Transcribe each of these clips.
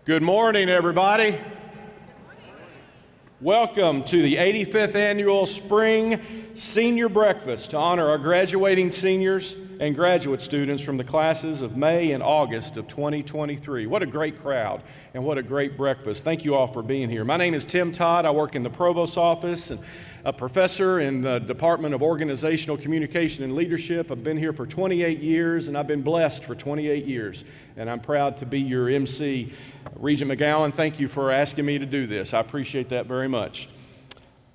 Good morning, everybody. Welcome to the 85th Annual Spring Senior Breakfast to honor our graduating seniors and graduate students from the classes of May and August of 2023. What a great crowd and what a great breakfast. Thank you all for being here. My name is Tim Todd. I work in the Provost's office and a professor in the Department of Organizational Communication and Leadership. I've been here for 28 years and I've been blessed for 28 years. And I'm proud to be your MC. Regent McGowan, thank you for asking me to do this. I appreciate that very much.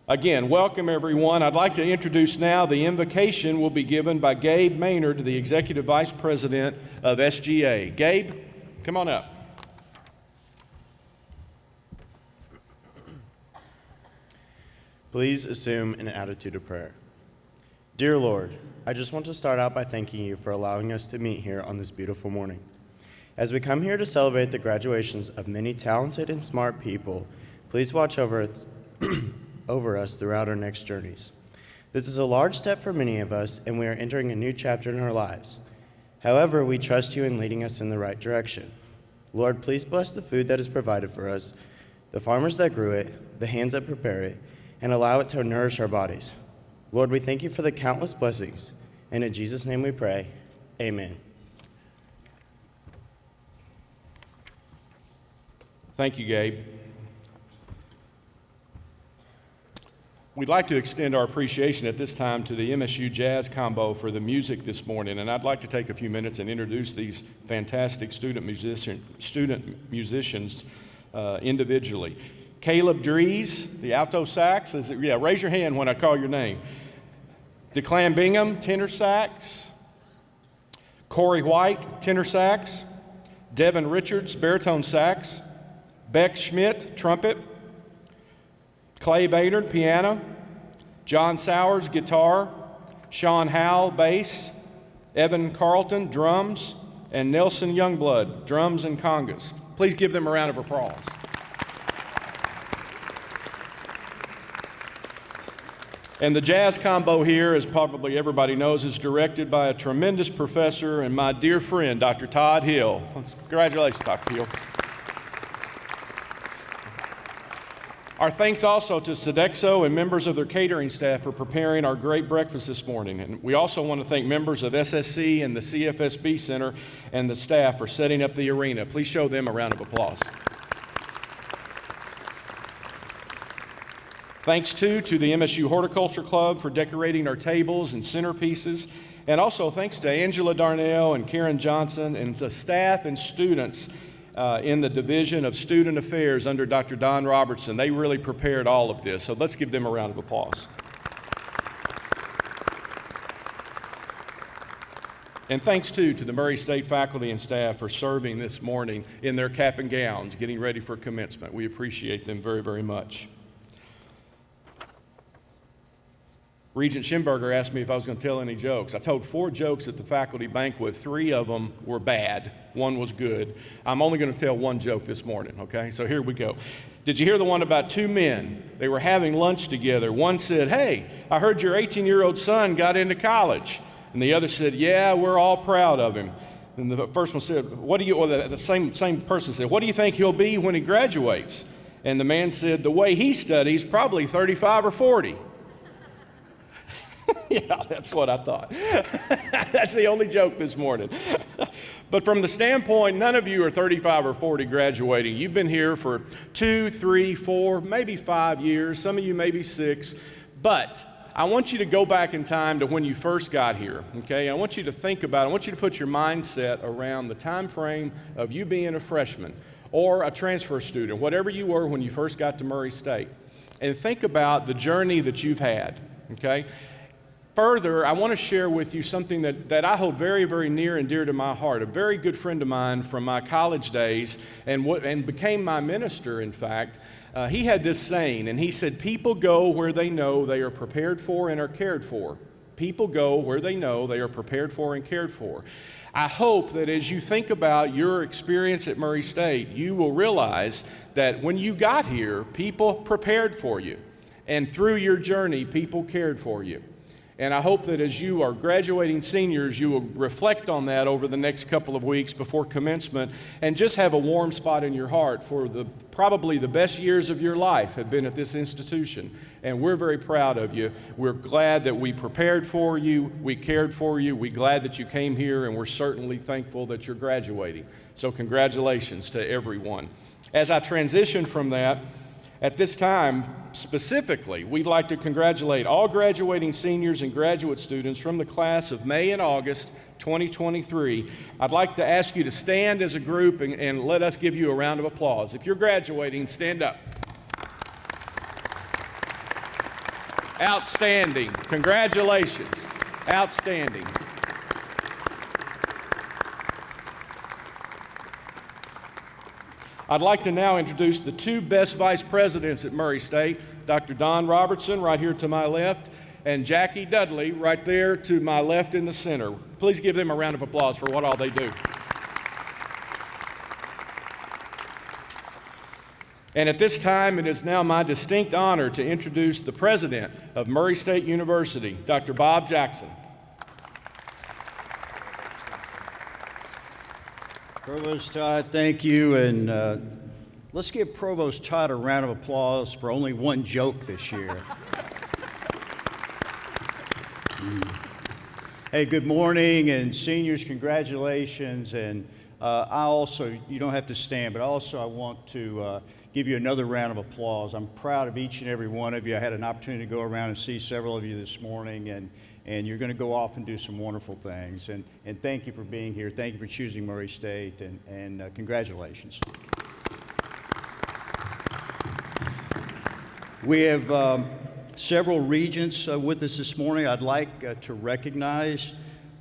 Again, welcome everyone. I'd like to introduce now the invocation will be given by Gabe Maynard, the Executive Vice President of SGA. Gabe, come on up. Please assume an attitude of prayer. Dear Lord, I just want to start out by thanking you for allowing us to meet here on this beautiful morning. As we come here to celebrate the graduations of many talented and smart people, please watch over us throughout our next journeys. This is a large step for many of us, and we are entering a new chapter in our lives. However, we trust you in leading us in the right direction. Lord, please bless the food that is provided for us, the farmers that grew it, the hands that prepare it, and allow it to nourish our bodies. Lord, we thank you for the countless blessings, and in Jesus' name we pray, amen. Thank you, Gabe. We'd like to extend our appreciation at this time to the MSU Jazz Combo for the music this morning, and I'd like to take a few minutes and introduce these fantastic student musicians individually. Caleb Dries, the alto sax, raise your hand when I call your name. Declan Bingham, tenor sax. Corey White, tenor sax. Devin Richards, baritone sax. Beck Schmidt, trumpet. Clay Baynard, piano. John Sowers, guitar. Sean Howell, bass. Evan Carlton, drums. And Nelson Youngblood, drums and congas. Please give them a round of applause. And the jazz combo here, as probably everybody knows, is directed by a tremendous professor and my dear friend, Dr. Todd Hill. Congratulations, Dr. Hill. Our thanks also to Sodexo and members of their catering staff for preparing our great breakfast this morning. And we also want to thank members of SSC and the CFSB Center and the staff for setting up the arena. Please show them a round of applause. Thanks to the MSU Horticulture Club for decorating our tables and centerpieces. And also thanks to Angela Darnell and Karen Johnson and the staff and students in the Division of Student Affairs under Dr. Don Robertson. They really prepared all of this, so let's give them a round of applause. And thanks to the Murray State faculty and staff for serving this morning in their cap and gowns, getting ready for commencement. We appreciate them very, very much. Regent Schimberger asked me if I was going to tell any jokes. I told 4 jokes at the faculty banquet. 3 of them were bad. 1 was good. I'm only going to tell 1 joke this morning, okay? So here we go. Did you hear the one about 2 men? They were having lunch together. One said, "Hey, I heard your 18-year-old son got into college." And the other said, "Yeah, we're all proud of him." And the first one said, the same person said, "What do you think he'll be when he graduates?" And the man said, "The way he studies, probably 35 or 40. Yeah, that's what I thought. That's the only joke this morning. But from the standpoint, none of you are 35 or 40 graduating. You've been here for 2, 3, 4, maybe 5 years. Some of you maybe 6. But I want you to go back in time to when you first got here, okay? I want you to think about it. I want you to put your mindset around the time frame of you being a freshman or a transfer student, whatever you were when you first got to Murray State. And think about the journey that you've had, okay? Further, I want to share with you something that I hold very, very near and dear to my heart. A very good friend of mine from my college days and became my minister, in fact. He had this saying, and he said, "People go where they know they are prepared for and are cared for. People go where they know they are prepared for and cared for." I hope that as you think about your experience at Murray State, you will realize that when you got here, people prepared for you. And through your journey, people cared for you. And I hope that as you are graduating seniors, you will reflect on that over the next couple of weeks before commencement and just have a warm spot in your heart for probably the best years of your life have been at this institution. And we're very proud of you. We're glad that we prepared for you, we cared for you, we're glad that you came here, and we're certainly thankful that you're graduating. So congratulations to everyone. As I transition from that, at this time, specifically, we'd like to congratulate all graduating seniors and graduate students from the class of May and August 2023. I'd like to ask you to stand as a group and let us give you a round of applause. If you're graduating, stand up. Outstanding. Congratulations. Outstanding. I'd like to now introduce the two best vice presidents at Murray State, Dr. Don Robertson, right here to my left, and Jackie Dudley, right there to my left in the center. Please give them a round of applause for what all they do. And at this time, it is now my distinct honor to introduce the president of Murray State University, Dr. Bob Jackson. Provost Todd, thank you, and let's give Provost Todd a round of applause for only one joke this year. Hey, good morning, and seniors, congratulations, and you don't have to stand, but I want to give you another round of applause. I'm proud of each and every one of you. I had an opportunity to go around and see several of you this morning, and you're going to go off and do some wonderful things. And thank you for being here. Thank you for choosing Murray State, and congratulations. We have several regents with us this morning. I'd like to recognize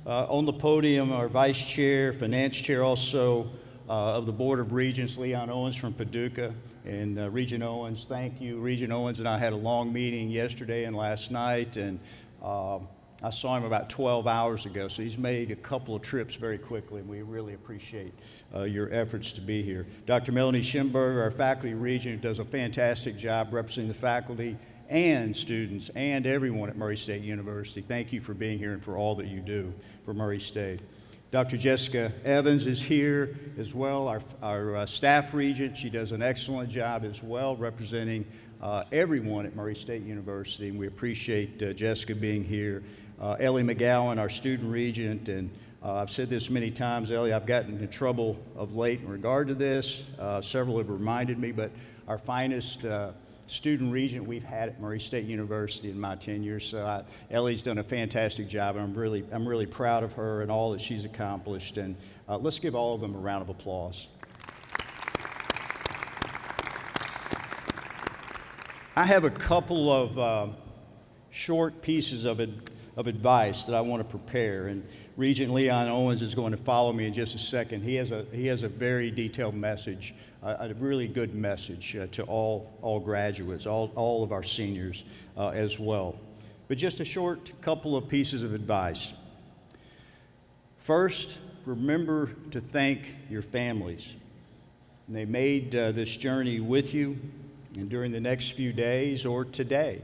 on the podium our Vice Chair, Finance Chair also of the Board of Regents, Leon Owens from Paducah. And Regent Owens, thank you. Regent Owens and I had a long meeting yesterday and last night, and I saw him about 12 hours ago, so he's made a couple of trips very quickly, and we really appreciate your efforts to be here. Dr. Melanie Schimberger, our faculty regent, does a fantastic job representing the faculty and students and everyone at Murray State University. Thank you for being here and for all that you do for Murray State. Dr. Jessica Evans is here as well, our staff regent. She does an excellent job as well representing everyone at Murray State University, and we appreciate Jessica being here. Ellie McGowan, our student regent, and I've said this many times, Ellie, I've gotten into trouble of late in regard to this. Several have reminded me, but our finest student regent we've had at Murray State University in my tenure. So Ellie's done a fantastic job, and I'm really proud of her and all that she's accomplished. And let's give all of them a round of applause. I have a couple of short pieces of advice that I want to prepare, and Regent Leon Owens is going to follow me in just a second. He has a very detailed message, a really good message to all graduates, all of our seniors as well. But just a short couple of pieces of advice. First, remember to thank your families. They made this journey with you, and during the next few days or today.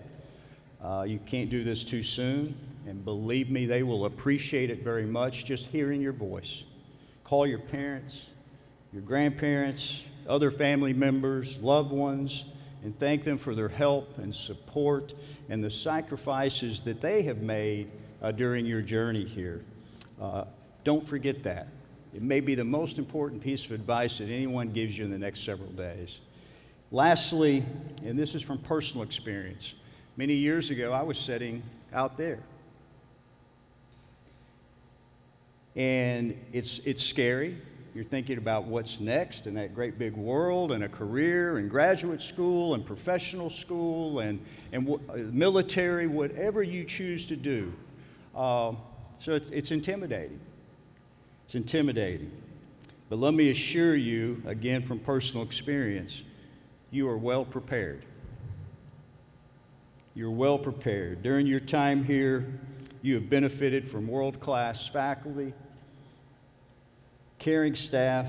You can't do this too soon, and believe me, they will appreciate it very much just hearing your voice. Call your parents, your grandparents, other family members, loved ones, and thank them for their help and support and the sacrifices that they have made during your journey here. Don't forget that. It may be the most important piece of advice that anyone gives you in the next several days. Lastly, and this is from personal experience, many years ago I was sitting out there. And it's scary. You're thinking about what's next in that great big world, and a career, and graduate school, and professional school, and military, whatever you choose to do. So it's intimidating. It's intimidating. But let me assure you, again from personal experience, you are well prepared. You're well prepared. During your time here, you have benefited from world-class faculty, caring staff.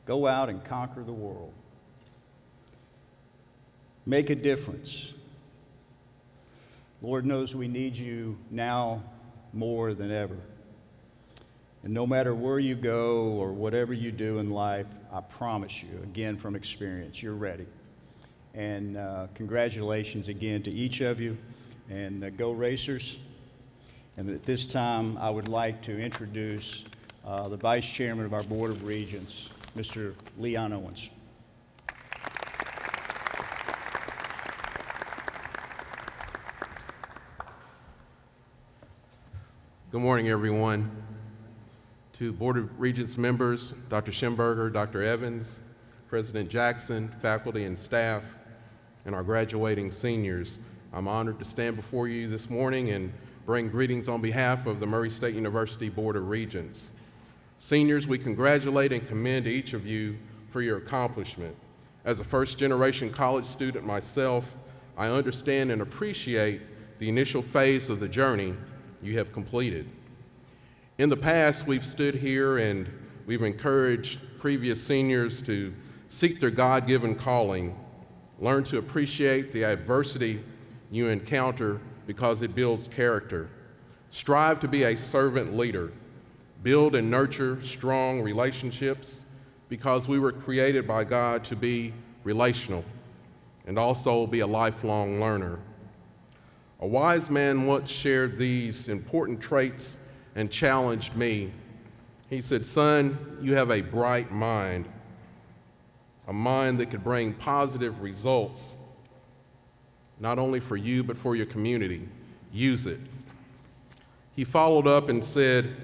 Go out and conquer the world. Make a difference. Lord knows we need you now more than ever. And no matter where you go or whatever you do in life, I promise you, again from experience, you're ready. And congratulations again to each of you, and go Racers. And at this time, I would like to introduce the Vice Chairman of our Board of Regents, Mr. Leon Owens. Good morning, everyone. To Board of Regents members, Dr. Schimberger, Dr. Evans, President Jackson, faculty and staff, and our graduating seniors, I'm honored to stand before you this morning and bring greetings on behalf of the Murray State University Board of Regents. Seniors, we congratulate and commend each of you for your accomplishment. As a first-generation college student myself, I understand and appreciate the initial phase of the journey you have completed. In the past, we've stood here and we've encouraged previous seniors to seek their God-given calling, learn to appreciate the adversity you encounter because it builds character, strive to be a servant leader, build and nurture strong relationships because we were created by God to be relational, and also be a lifelong learner. A wise man once shared these important traits and challenged me. He said, "Son, you have a bright mind, a mind that could bring positive results, not only for you, but for your community. Use it." He followed up and said,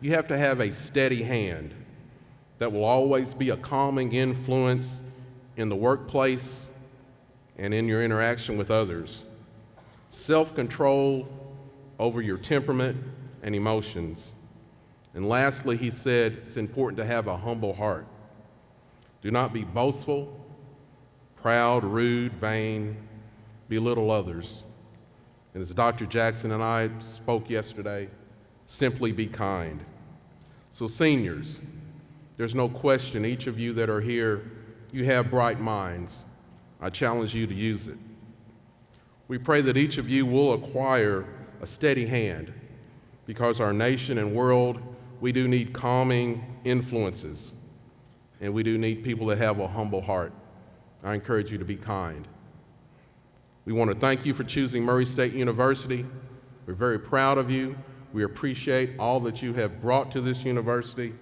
"You have to have a steady hand that will always be a calming influence in the workplace and in your interaction with others. Self-control over your temperament and emotions." And lastly, he said, it's important to have a humble heart. Do not be boastful, proud, rude, vain, belittle others. And as Dr. Jackson and I spoke yesterday, simply be kind. So seniors, there's no question each of you that are here, you have bright minds. I challenge you to use it. We pray that each of you will acquire a steady hand, because our nation and world, we do need calming influences, and we do need people that have a humble heart. I encourage you to be kind. We want to thank you for choosing Murray State University. We're very proud of you. We appreciate all that you have brought to this university,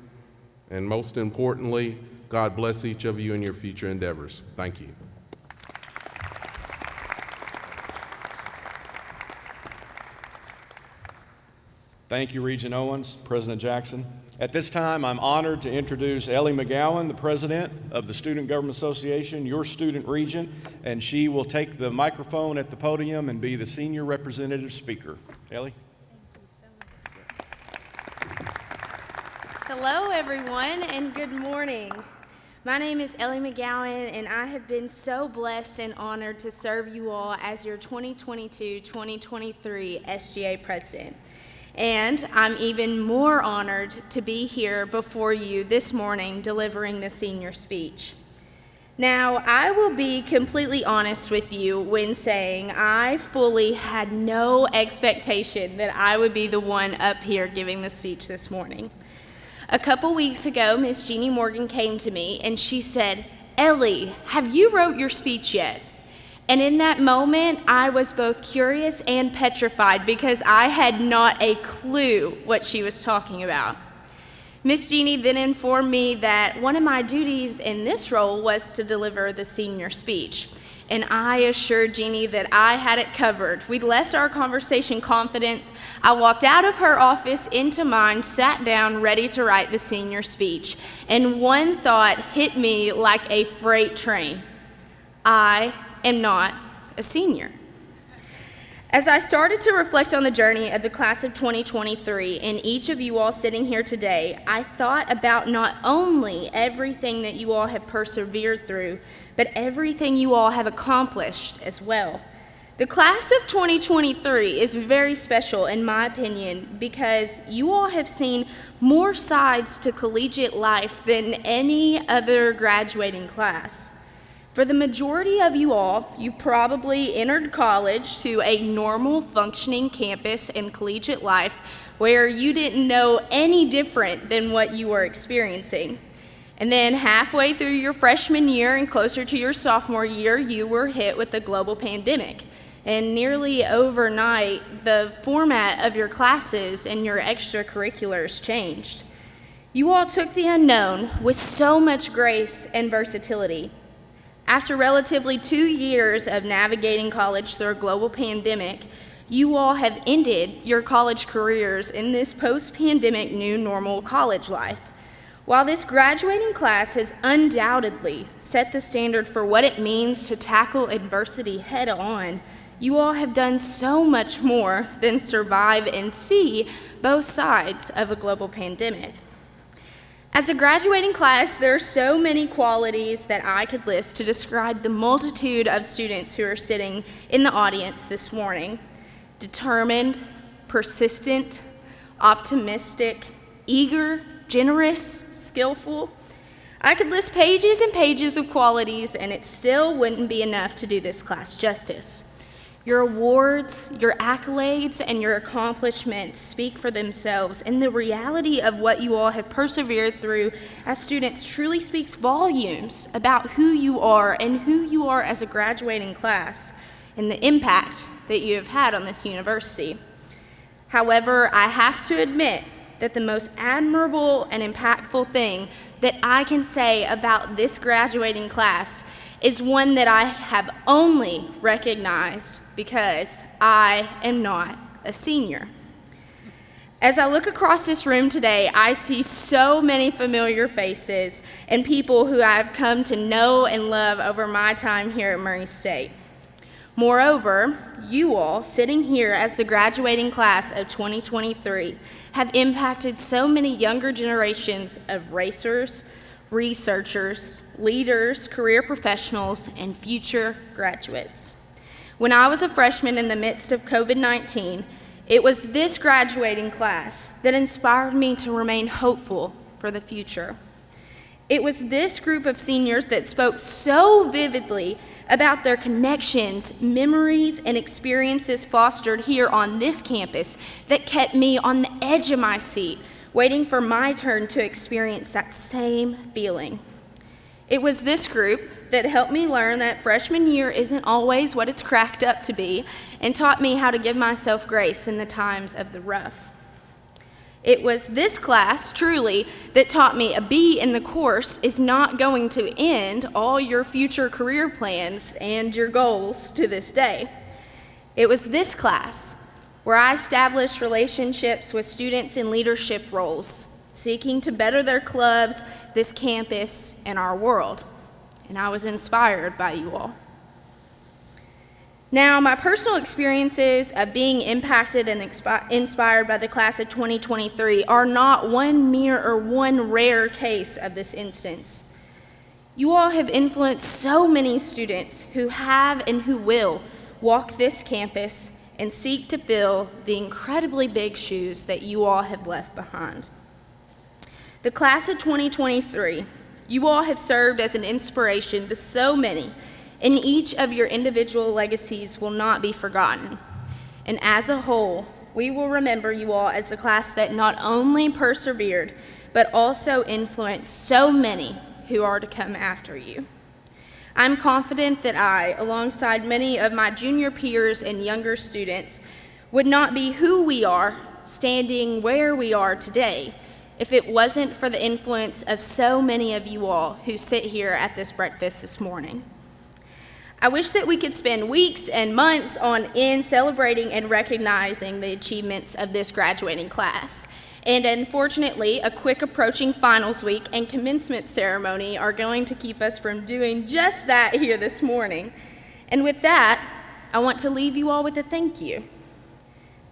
and most importantly, God bless each of you in your future endeavors. Thank you. Thank you, Regent Owens, President Jackson. At this time, I'm honored to introduce Ellie McGowan, the president of the Student Government Association, your student regent, and she will take the microphone at the podium and be the senior representative speaker. Ellie? Thank you so much. Hello, everyone, and good morning. My name is Ellie McGowan, and I have been so blessed and honored to serve you all as your 2022-2023 SGA president. And I'm even more honored to be here before you this morning delivering the senior speech. Now, I will be completely honest with you when saying I fully had no expectation that I would be the one up here giving the speech this morning. A couple weeks ago, Miss Jeannie Morgan came to me and she said, "Ellie, have you wrote your speech yet?" And in that moment, I was both curious and petrified because I had not a clue what she was talking about. Miss Jeannie then informed me that one of my duties in this role was to deliver the senior speech. And I assured Jeannie that I had it covered. We left our conversation confident. I walked out of her office into mine, sat down, ready to write the senior speech. And one thought hit me like a freight train. I am not a senior. As I started to reflect on the journey of the class of 2023 and each of you all sitting here today, I thought about not only everything that you all have persevered through, but everything you all have accomplished as well. The class of 2023 is very special in my opinion because you all have seen more sides to collegiate life than any other graduating class. For the majority of you all, you probably entered college to a normal functioning campus and collegiate life where you didn't know any different than what you were experiencing. And then halfway through your freshman year and closer to your sophomore year, you were hit with the global pandemic. And nearly overnight, the format of your classes and your extracurriculars changed. You all took the unknown with so much grace and versatility. After relatively 2 years of navigating college through a global pandemic, you all have ended your college careers in this post-pandemic new normal college life. While this graduating class has undoubtedly set the standard for what it means to tackle adversity head on, you all have done so much more than survive and see both sides of a global pandemic. As a graduating class, there are so many qualities that I could list to describe the multitude of students who are sitting in the audience this morning. Determined, persistent, optimistic, eager, generous, skillful. I could list pages and pages of qualities, and it still wouldn't be enough to do this class justice. Your awards, your accolades, and your accomplishments speak for themselves, and the reality of what you all have persevered through as students truly speaks volumes about who you are and who you are as a graduating class and the impact that you have had on this university. However, I have to admit that the most admirable and impactful thing that I can say about this graduating class is one that I have only recognized because I am not a senior. As I look across this room today, I see so many familiar faces and people who I've come to know and love over my time here at Murray State. Moreover, you all sitting here as the graduating class of 2023 have impacted so many younger generations of racers, researchers, leaders, career professionals, and future graduates. When I was a freshman in the midst of COVID-19, it was this graduating class that inspired me to remain hopeful for the future. It was this group of seniors that spoke so vividly about their connections, memories, and experiences fostered here on this campus that kept me on the edge of my seat, waiting for my turn to experience that same feeling. It was this group that helped me learn that freshman year isn't always what it's cracked up to be, and taught me how to give myself grace in the times of the rough. It was this class, truly, that taught me a B in the course is not going to end all your future career plans and your goals to this day. It was this class where I established relationships with students in leadership roles, seeking to better their clubs, this campus, and our world. And I was inspired by you all. Now, my personal experiences of being impacted and inspired by the class of 2023 are not one mere or one rare case of this instance. You all have influenced so many students who have and who will walk this campus and seek to fill the incredibly big shoes that you all have left behind. The class of 2023, you all have served as an inspiration to so many, and each of your individual legacies will not be forgotten. And as a whole, we will remember you all as the class that not only persevered, but also influenced so many who are to come after you. I'm confident that I, alongside many of my junior peers and younger students, would not be who we are, standing where we are today, if it wasn't for the influence of so many of you all who sit here at this breakfast this morning. I wish that we could spend weeks and months on end celebrating and recognizing the achievements of this graduating class. And unfortunately, a quick approaching finals week and commencement ceremony are going to keep us from doing just that here this morning. And with that, I want to leave you all with a thank you.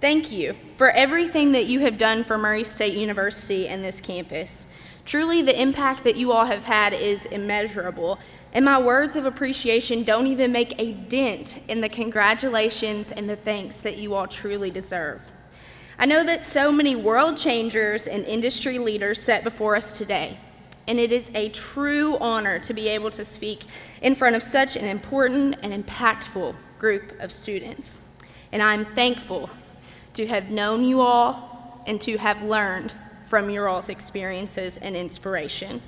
Thank you for everything that you have done for Murray State University and this campus. Truly, the impact that you all have had is immeasurable, and my words of appreciation don't even make a dent in the congratulations and the thanks that you all truly deserve. I know that so many world changers and industry leaders sat before us today, and it is a true honor to be able to speak in front of such an important and impactful group of students. And I'm thankful to have known you all and to have learned from your all's experiences and inspiration.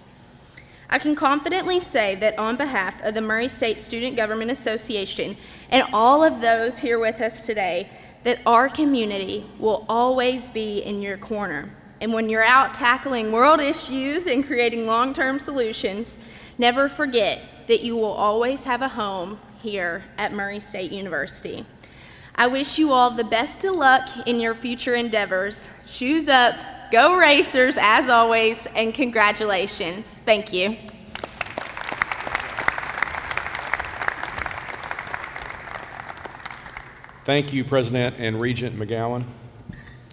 I can confidently say that on behalf of the Murray State Student Government Association and all of those here with us today, that our community will always be in your corner. And when you're out tackling world issues and creating long-term solutions, never forget that you will always have a home here at Murray State University. I wish you all the best of luck in your future endeavors. Shoes up, go Racers, as always, and congratulations. Thank you. Thank you, President and Regent McGowan.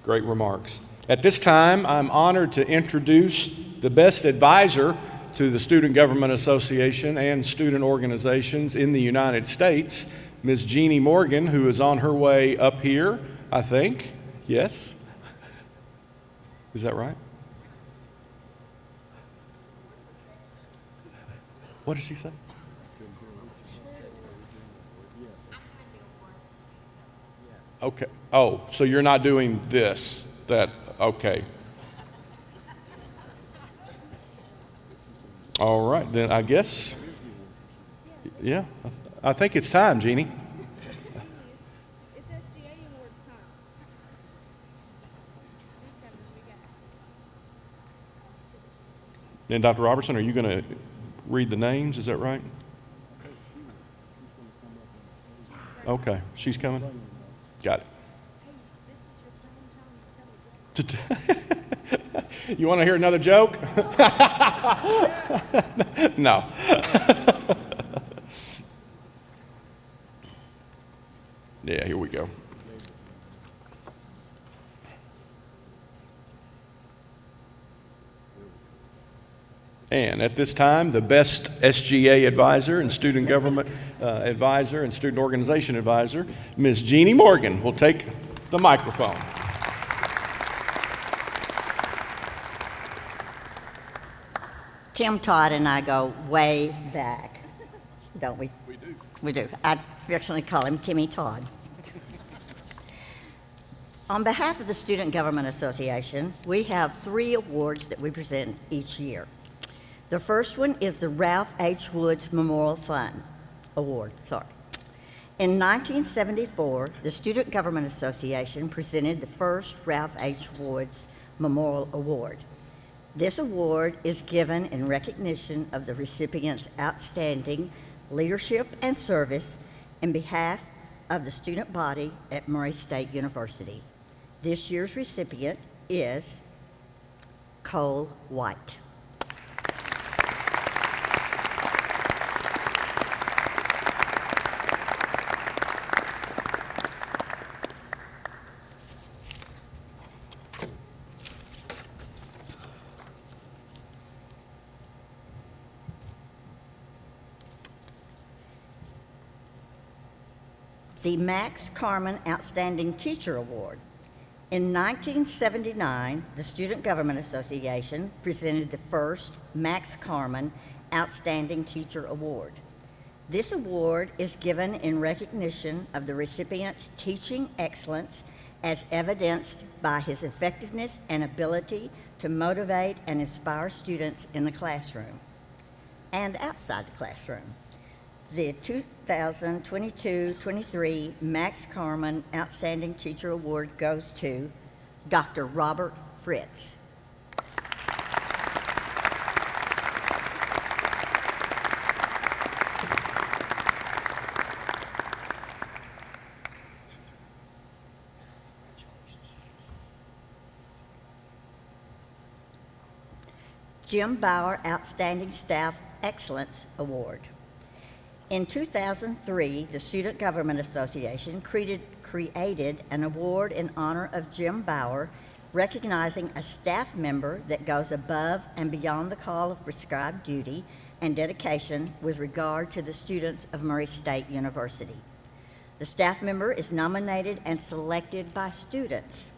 Great remarks. At this time, I'm honored to introduce the best advisor to the Student Government Association and student organizations in the United States, Ms. Jeannie Morgan, who is on her way up here, I think. Yes? Is that right? What did she say? Okay. Oh, so you're not doing this, okay. All right, then I guess, yeah, I think it's time, Jeannie. It's SGA Awards time. And Dr. Robertson, are you going to read the names? Is that right? Okay, she's coming? Got it. You want to hear another joke? No. Yeah, here we go. And at this time, the best SGA advisor and student government advisor and student organization advisor, Ms. Jeannie Morgan, will take the microphone. Tim Todd and I go way back, don't we? We do. We do. I affectionately call him Timmy Todd. On behalf of the Student Government Association, we have 3 awards that we present each year. The first one is the Ralph H. Woods Memorial Fund Award. In 1974, the Student Government Association presented the first Ralph H. Woods Memorial Award. This award is given in recognition of the recipient's outstanding leadership and service in behalf of the student body at Murray State University. This year's recipient is Cole White. The Max Carmen Outstanding Teacher Award. In 1979, the Student Government Association presented the first Max Carmen Outstanding Teacher Award. This award is given in recognition of the recipient's teaching excellence as evidenced by his effectiveness and ability to motivate and inspire students in the classroom and outside the classroom. The 2022-23 Max Carmen Outstanding Teacher Award goes to Dr. Robert Fritz. Jim Bauer Outstanding Staff Excellence Award. In 2003, the Student Government Association created an award in honor of Jim Bauer, recognizing a staff member that goes above and beyond the call of prescribed duty and dedication with regard to the students of Murray State University. The staff member is nominated and selected by students.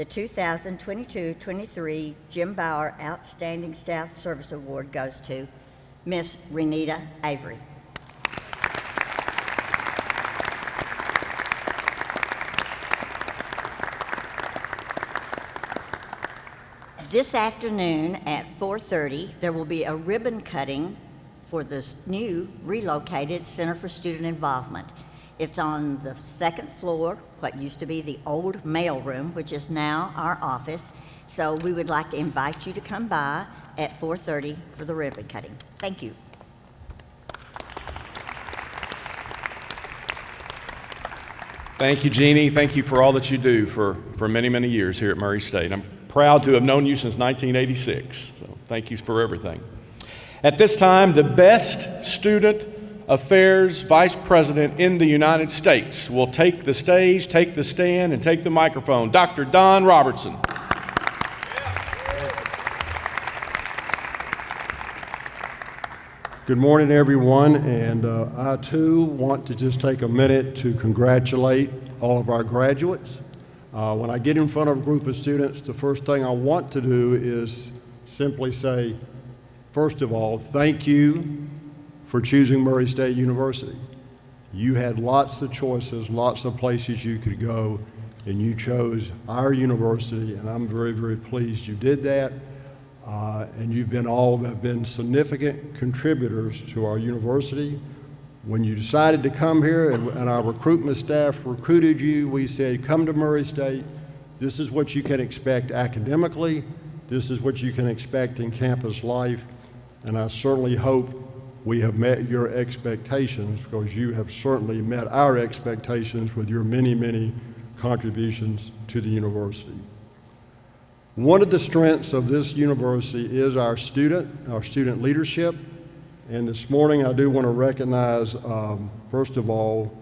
The 2022-23 Jim Bauer Outstanding Staff Service Award goes to Miss Renita Avery. This afternoon at 4:30, there will be a ribbon cutting for this new relocated Center for Student Involvement. It's on the second floor, what used to be the old mail room, which is now our office. So we would like to invite you to come by at 4:30 for the ribbon cutting. Thank you. Thank you, Jeannie. Thank you for all that you do for many, many years here at Murray State. I'm proud to have known you since 1986, so thank you for everything. At this time, the best student affairs vice president in the United States will take the stage, take the stand, and take the microphone. Dr. Don Robertson. Good morning, everyone, and I too want to just take a minute to congratulate all of our graduates. When I get in front of a group of students, the first thing I want to do is simply say, first of all, thank you for choosing Murray State University. You had lots of choices, lots of places you could go, and you chose our university, and I'm very, very pleased you did that. And you've been all have been significant contributors to our university. When you decided to come here and our recruitment staff recruited you, we said, come to Murray State. This is what you can expect academically. This is what you can expect in campus life. And I certainly hope we have met your expectations, because you have certainly met our expectations with your many, many contributions to the university. One of the strengths of this university is our student leadership. And this morning I do want to recognize, first of all,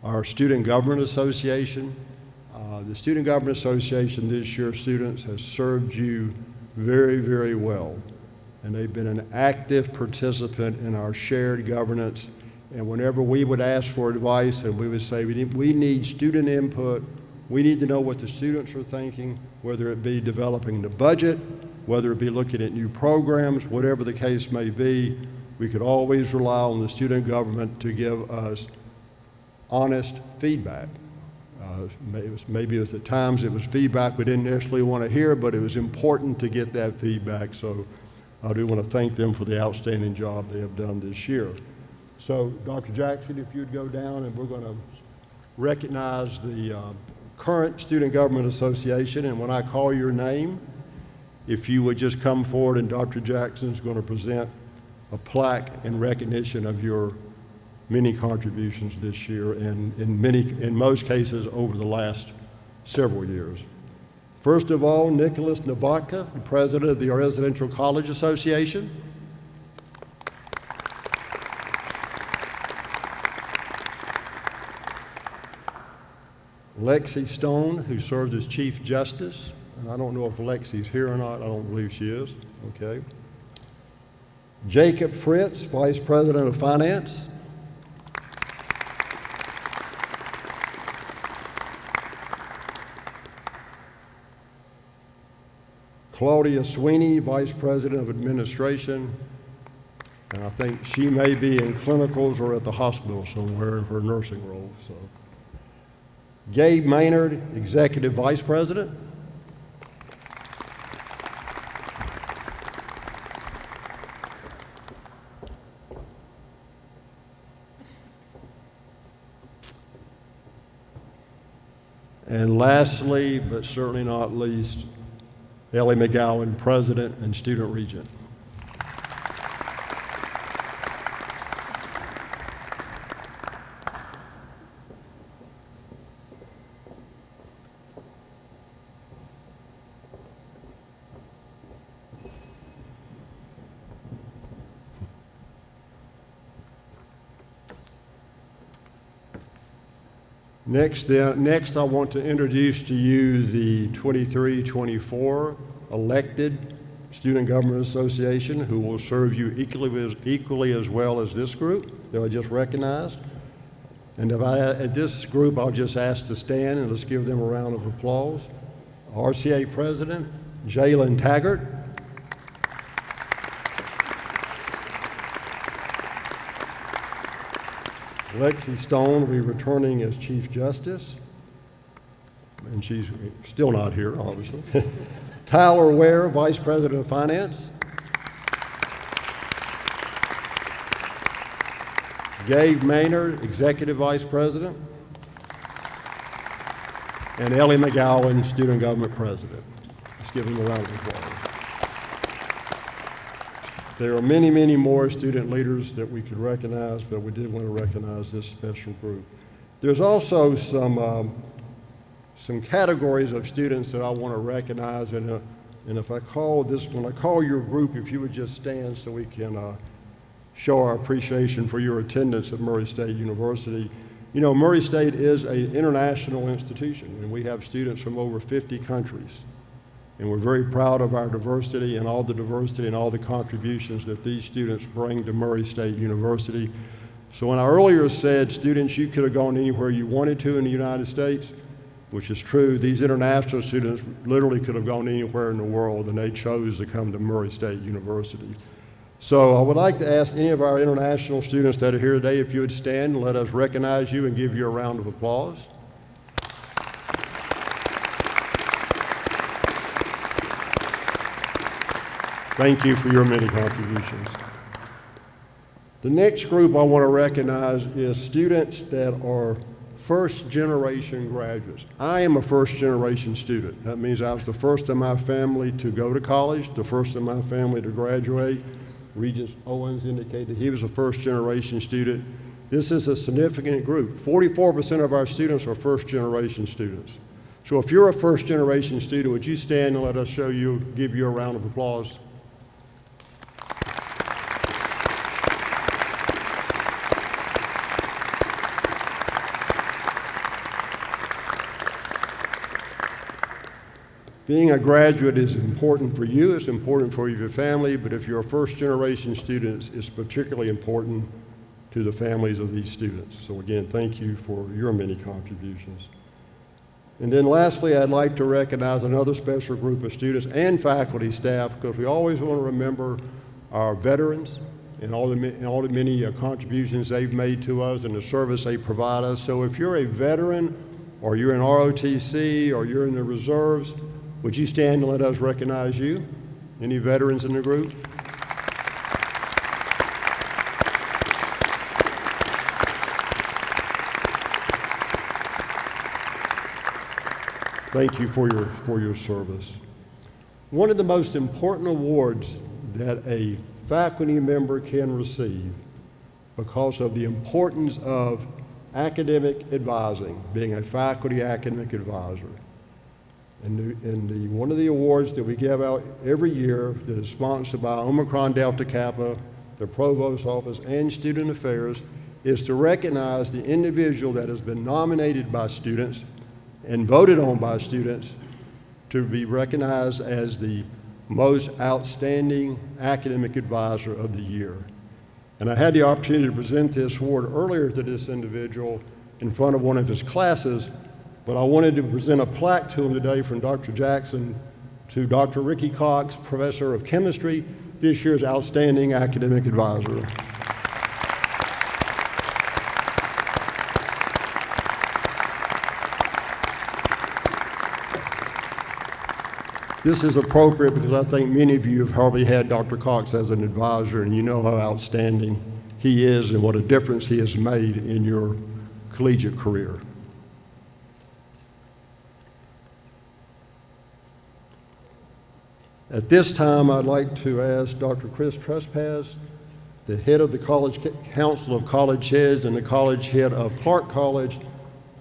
our Student Government Association. The Student Government Association this year, students, has served you very, very well. And they've been an active participant in our shared governance. And whenever we would ask for advice and we would say, we need student input, we need to know what the students are thinking, whether it be developing the budget, whether it be looking at new programs, whatever the case may be, we could always rely on the student government to give us honest feedback. Maybe at times it was feedback we didn't necessarily want to hear, but it was important to get that feedback. So I do want to thank them for the outstanding job they have done this year. So Dr. Jackson, if you'd go down, and we're going to recognize the current Student Government Association, and when I call your name, if you would just come forward, and Dr. Jackson is going to present a plaque in recognition of your many contributions this year, and in most cases over the last several years. First of all, Nicholas Novatka, the president of the Residential College Association. Lexi Stone, who served as Chief Justice. And I don't know if Lexi's here or not. I don't believe she is. Okay. Jacob Fritz, Vice President of Finance. Claudia Sweeney, Vice President of Administration. And I think she may be in clinicals or at the hospital somewhere in her nursing role. So, Gabe Maynard, Executive Vice President. And lastly, but certainly not least, Ellie McGowan, President and Student Regent. Next, I want to introduce to you the 23-24 elected Student Government Association, who will serve you equally as well as this group that I just recognized. And at this group, I'll just ask to stand, and let's give them a round of applause. RCA President Jalen Taggart, Lexi Stone will be returning as Chief Justice, and she's still not here, obviously. Tyler Ware, Vice President of Finance. Gabe Maynard, Executive Vice President. And Ellie McGowan, Student Government President. Let's give them a round of applause. There are many, many more student leaders that we could recognize, but we did want to recognize this special group. There's also some categories of students that I want to recognize, and if I call this, when I call your group, if you would just stand so we can show our appreciation for your attendance at Murray State University. You know, Murray State is an international institution, and we have students from over 50 countries. And we're very proud of our diversity and all the contributions that these students bring to Murray State University. So when I earlier said, students, you could have gone anywhere you wanted to in the United States, which is true, these international students literally could have gone anywhere in the world, and they chose to come to Murray State University. So I would like to ask any of our international students that are here today if you would stand and let us recognize you and give you a round of applause. Thank you for your many contributions. The next group I want to recognize is students that are first-generation graduates. I am a first-generation student. That means I was the first in my family to go to college, the first in my family to graduate. Regent Owens indicated he was a first-generation student. This is a significant group. 44% of our students are first-generation students. So if you're a first-generation student, would you stand and let us give you a round of applause? Being a graduate is important for you, it's important for your family, but if you're a first-generation student, it's particularly important to the families of these students. So again, thank you for your many contributions. And then lastly, I'd like to recognize another special group of students and faculty staff, because we always want to remember our veterans and all the many contributions they've made to us and the service they provide us. So if you're a veteran, or you're in ROTC, or you're in the reserves, would you stand and let us recognize you? Any veterans in the group? Thank you for your service. One of the most important awards that a faculty member can receive, because of the importance of academic advising, being a faculty academic advisor, and one of the awards that we give out every year that is sponsored by Omicron Delta Kappa, the Provost's Office, and Student Affairs, is to recognize the individual that has been nominated by students and voted on by students to be recognized as the most outstanding academic advisor of the year. And I had the opportunity to present this award earlier to this individual in front of one of his classes, but I wanted to present a plaque to him today from Dr. Jackson to Dr. Ricky Cox, Professor of Chemistry, this year's Outstanding Academic Advisor. This is appropriate because I think many of you have probably had Dr. Cox as an advisor, and you know how outstanding he is and what a difference he has made in your collegiate career. At this time, I'd like to ask Dr. Chris Trespass, the head of the College Council of College Heads and the college head of Clark College,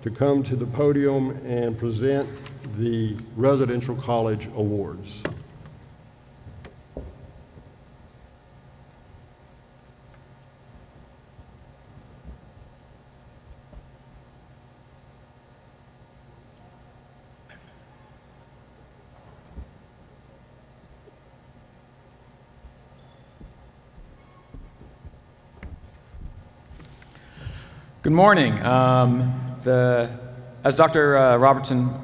to come to the podium and present the Residential College Awards. Good morning. As Dr. Robertson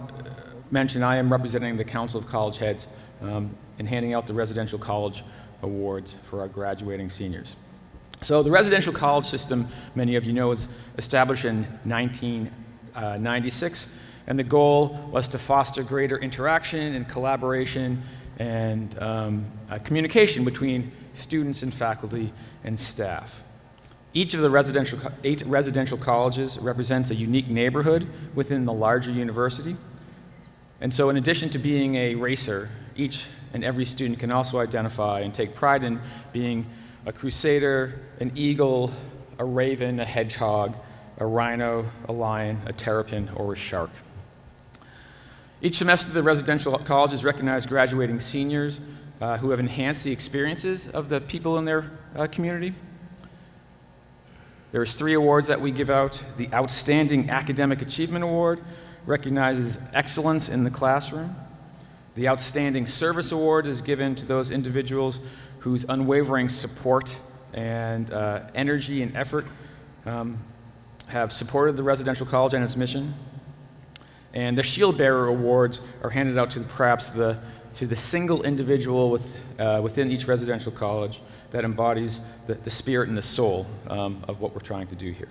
mentioned, I am representing the Council of College Heads in handing out the residential college awards for our graduating seniors. So the residential college system, many of you know, was established in 1996, and the goal was to foster greater interaction and collaboration and communication between students and faculty and staff. Each of the 8 residential colleges represents a unique neighborhood within the larger university. And so in addition to being a racer, each and every student can also identify and take pride in being a crusader, an eagle, a raven, a hedgehog, a rhino, a lion, a terrapin, or a shark. Each semester, the residential colleges recognize graduating seniors who have enhanced the experiences of the people in their community. There's 3 awards that we give out. The Outstanding Academic Achievement Award recognizes excellence in the classroom. The Outstanding Service Award is given to those individuals whose unwavering support and energy and effort have supported the residential college and its mission. And the Shield Bearer Awards are handed out to perhaps the single individual within each residential college that embodies the spirit and the soul of what we're trying to do here.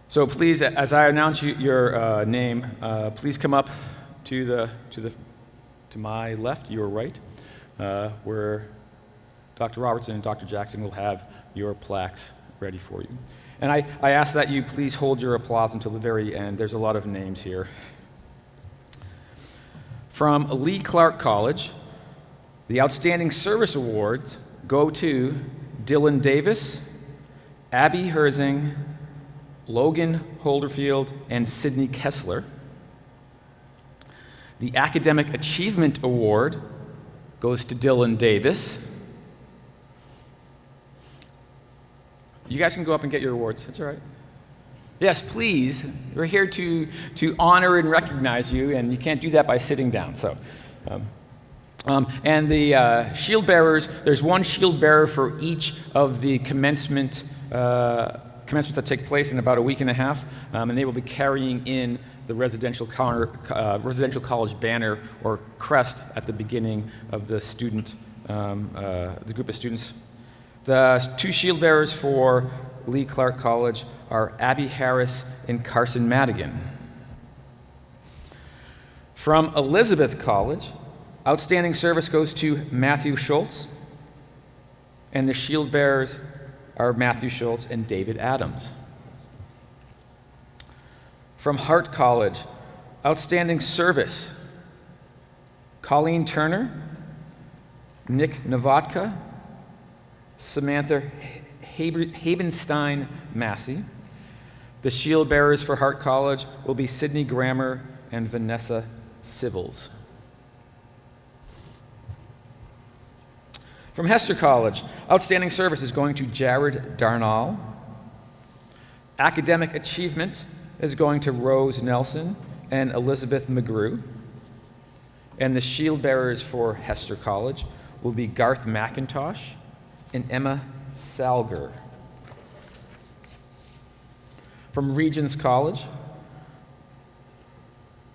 So please, as I announce your name, please come up to my left, your right, where Dr. Robertson and Dr. Jackson will have your plaques ready for you. And I ask that you please hold your applause until the very end. There's a lot of names here. From Lee Clark College, the Outstanding Service Awards go to Dylan Davis, Abby Herzing, Logan Holderfield, and Sydney Kessler. The Academic Achievement Award goes to Dylan Davis. You guys can go up and get your awards. That's all right. Yes, please. We're here to honor and recognize you, and you can't do that by sitting down. So, and the shield bearers, there's one shield bearer for each of the commencements that take place in about a week and a half, and they will be carrying in the residential college banner or crest at the beginning of the group of students. The 2 shield bearers for Lee Clark College are Abby Harris and Carson Madigan. From Elizabeth College, outstanding service goes to Matthew Schultz, and the shield bearers are Matthew Schultz and David Adams. From Hart College, outstanding service, Colleen Turner, Nick Novatka, Samantha Habenstein Massey. The shield bearers for Hart College will be Sydney Grammer and Vanessa Civils. From Hester College, outstanding service is going to Jared Darnall. Academic achievement is going to Rose Nelson and Elizabeth McGrew. And the shield bearers for Hester College will be Garth McIntosh and Emma Salger. From Regents College,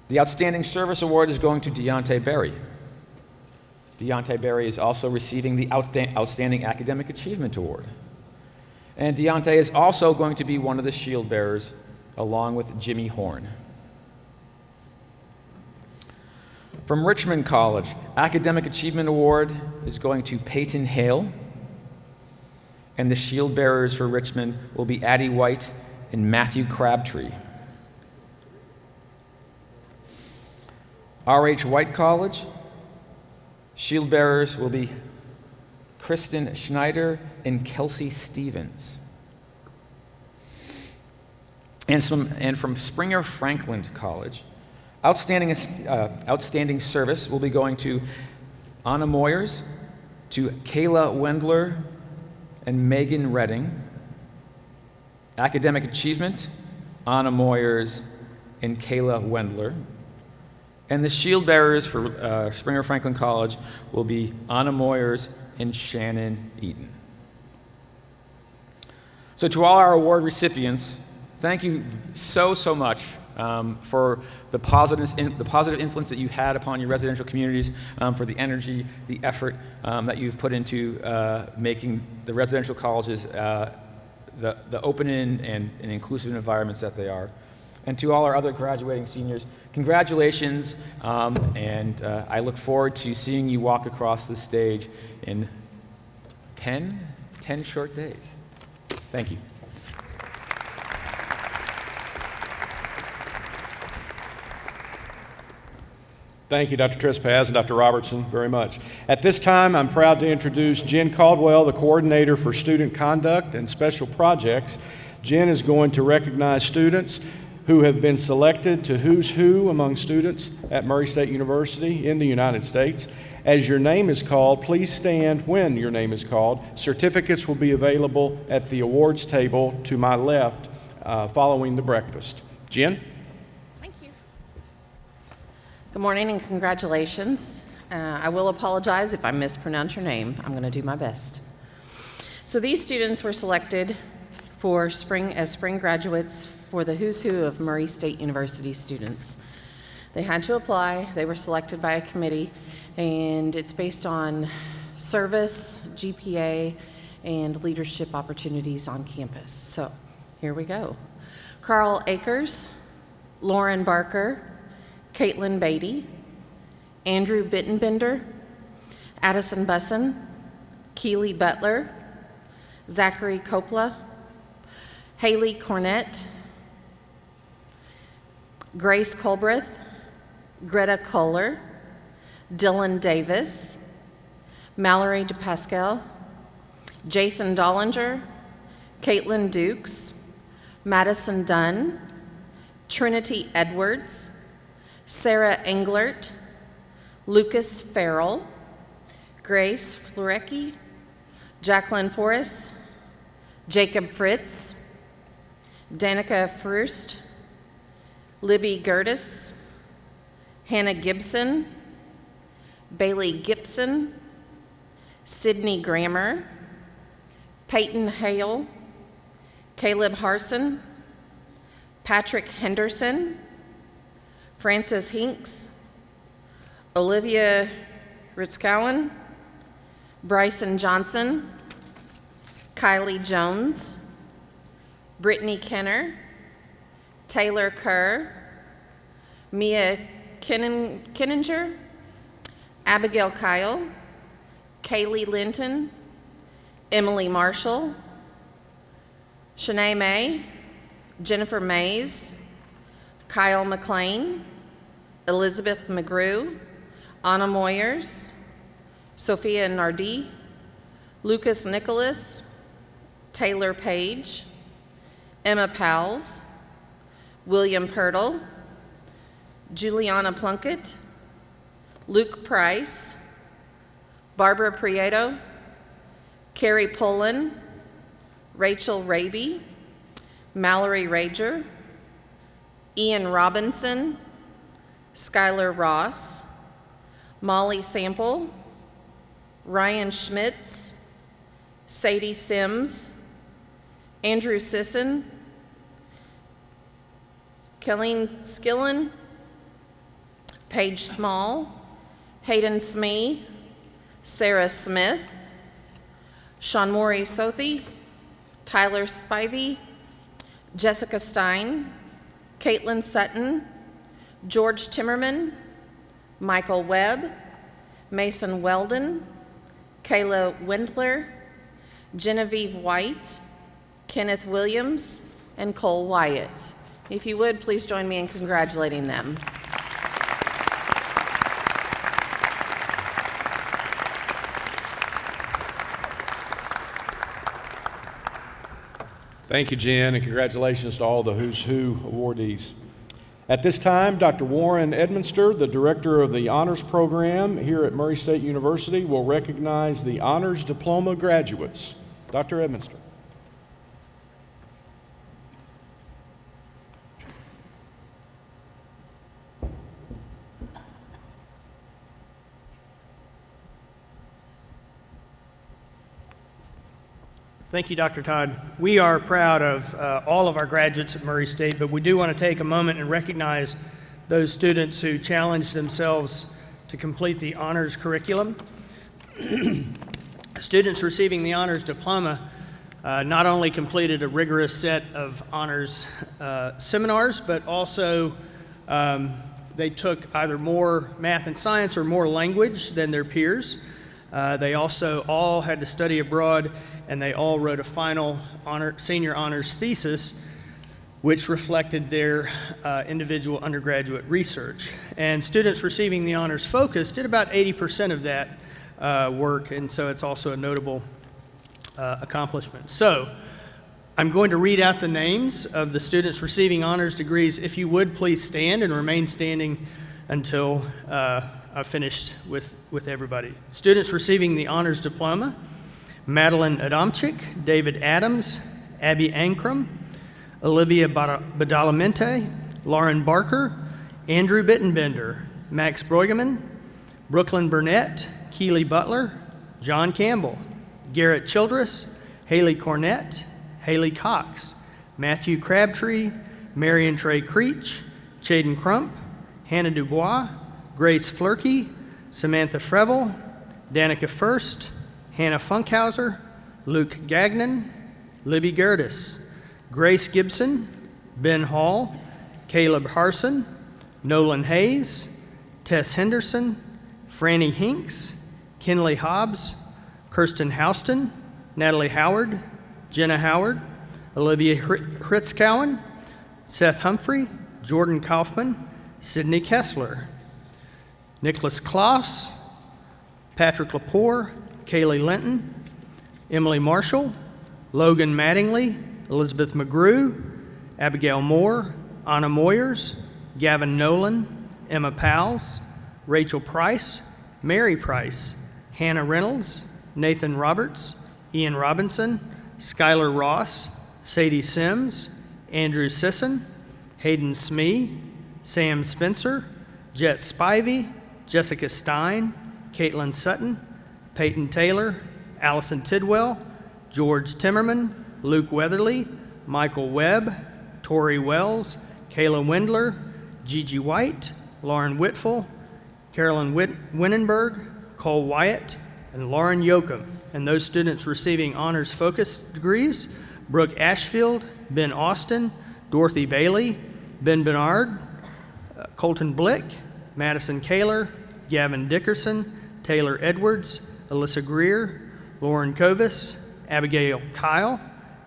the Outstanding Service Award is going to Deontay Berry. Deontay Berry is also receiving the Outstanding Academic Achievement Award. And Deontay is also going to be one of the shield bearers, along with Jimmy Horn. From Richmond College, Academic Achievement Award is going to Peyton Hale. And the shield bearers for Richmond will be Addie White and Matthew Crabtree. R.H. White College, shield bearers will be Kristen Schneider and Kelsey Stevens. And from Springer Franklin College, outstanding service will be going to Anna Moyers, to Kayla Wendler, and Megan Redding. Academic achievement, Anna Moyers and Kayla Wendler. And the shield bearers for Springer Franklin College will be Anna Moyers and Shannon Eaton. So to all our award recipients, thank you so much for the positive influence that you had upon your residential communities, for the energy, the effort that you've put into making the residential colleges the open and inclusive environments that they are. And to all our other graduating seniors, congratulations, and I look forward to seeing you walk across the stage in 10 short days. Thank you. Thank you, Dr. Trespass and Dr. Robertson, very much. At this time, I'm proud to introduce Jen Caldwell, the Coordinator for Student Conduct and Special Projects. Jen is going to recognize students who have been selected to Who's Who among students at Murray State University in the United States. As your name is called, please stand when your name is called. Certificates will be available at the awards table to my left following the breakfast. Jen? Good morning and congratulations. I will apologize if I mispronounce your name. I'm going to do my best. So these students were selected for spring graduates for the Who's Who of Murray State University students. They had to apply. They were selected by a committee, and it's based on service, GPA, and leadership opportunities on campus. So here we go. Carl Akers, Lauren Barker, Caitlin Beatty, Andrew Bittenbender, Addison Busson, Keely Butler, Zachary Coppola, Haley Cornett, Grace Colbreth, Greta Kohler, Dylan Davis, Mallory DePascal, Jason Dollinger, Caitlin Dukes, Madison Dunn, Trinity Edwards, Sarah Englert, Lucas Farrell, Grace Flurecki, Jacqueline Forrest, Jacob Fritz, Danica Frust, Libby Gertis, Hannah Gibson, Bailey Gibson, Sydney Grammer, Peyton Hale, Caleb Harson, Patrick Henderson, Frances Hinks, Olivia Ritzcowan, Bryson Johnson, Kylie Jones, Brittany Kenner, Taylor Kerr, Mia Kinninger, Abigail Kyle, Kaylee Linton, Emily Marshall, Shanae May, Jennifer Mays, Kyle McLean, Elizabeth McGrew, Anna Moyers, Sophia Nardi, Lucas Nicholas, Taylor Page, Emma Powles, William Pirtle, Juliana Plunkett, Luke Price, Barbara Prieto, Carrie Pullen, Rachel Raby, Mallory Rager, Ian Robinson, Skylar Ross, Molly Sample, Ryan Schmitz, Sadie Sims, Andrew Sisson, Kelleen Skillen, Paige Small, Hayden Smee, Sarah Smith, Shawnmori Sothi, Tyler Spivey, Jessica Stein, Caitlin Sutton, George Timmerman, Michael Webb, Mason Weldon, Kayla Wendler, Genevieve White, Kenneth Williams, and Cole Wyatt. If you would, please join me in congratulating them. Thank you, Jen, and congratulations to all the Who's Who awardees. At this time, Dr. Warren Edminster, the director of the honors program here at Murray State University, will recognize the honors diploma graduates. Dr. Edminster. Thank you, Dr. Todd. We are proud of all of our graduates at Murray State, but we do want to take a moment and recognize those students who challenged themselves to complete the honors curriculum. Students receiving the honors diploma not only completed a rigorous set of honors seminars, but also they took either more math and science or more language than their peers. They also all had to study abroad, and they all wrote a final senior honors thesis, which reflected their individual undergraduate research. And students receiving the honors focus did about 80% of that work, and so it's also a notable accomplishment. So I'm going to read out the names of the students receiving honors degrees. If you would, please stand and remain standing until I've finished with everybody. Students receiving the honors diploma: Madeline Adamczyk, David Adams, Abby Ankrum, Olivia Badalamenti, Lauren Barker, Andrew Bittenbender, Max Brueggemann, Brooklyn Burnett, Keely Butler, John Campbell, Garrett Childress, Haley Cornett, Haley Cox, Matthew Crabtree, Marion Trey Creech, Chaden Crump, Hannah Dubois, Grace Flurkey, Samantha Frevel, Danica First, Hannah Funkhauser, Luke Gagnon, Libby Gertis, Grace Gibson, Ben Hall, Caleb Harson, Nolan Hayes, Tess Henderson, Franny Hinks, Kinley Hobbs, Kirsten Houston, Natalie Howard, Jenna Howard, Olivia Hritzkowen, Seth Humphrey, Jordan Kaufman, Sydney Kessler, Nicholas Kloss, Patrick Lepore, Kaylee Linton, Emily Marshall, Logan Mattingly, Elizabeth McGrew, Abigail Moore, Anna Moyers, Gavin Nolan, Emma Powles, Rachel Price, Mary Price, Hannah Reynolds, Nathan Roberts, Ian Robinson, Skylar Ross, Sadie Sims, Andrew Sisson, Hayden Smee, Sam Spencer, Jet Spivey, Jessica Stein, Caitlin Sutton, Peyton Taylor, Allison Tidwell, George Timmerman, Luke Weatherly, Michael Webb, Tori Wells, Kayla Wendler, Gigi White, Lauren Whitful, Carolyn Winnenberg, Cole Wyatt, and Lauren Yoakum. And those students receiving honors focus degrees: Brooke Ashfield, Ben Austin, Dorothy Bailey, Ben Bernard, Colton Blick, Madison Kaler, Gavin Dickerson, Taylor Edwards, Alyssa Greer, Lauren Covis, Abigail Kyle,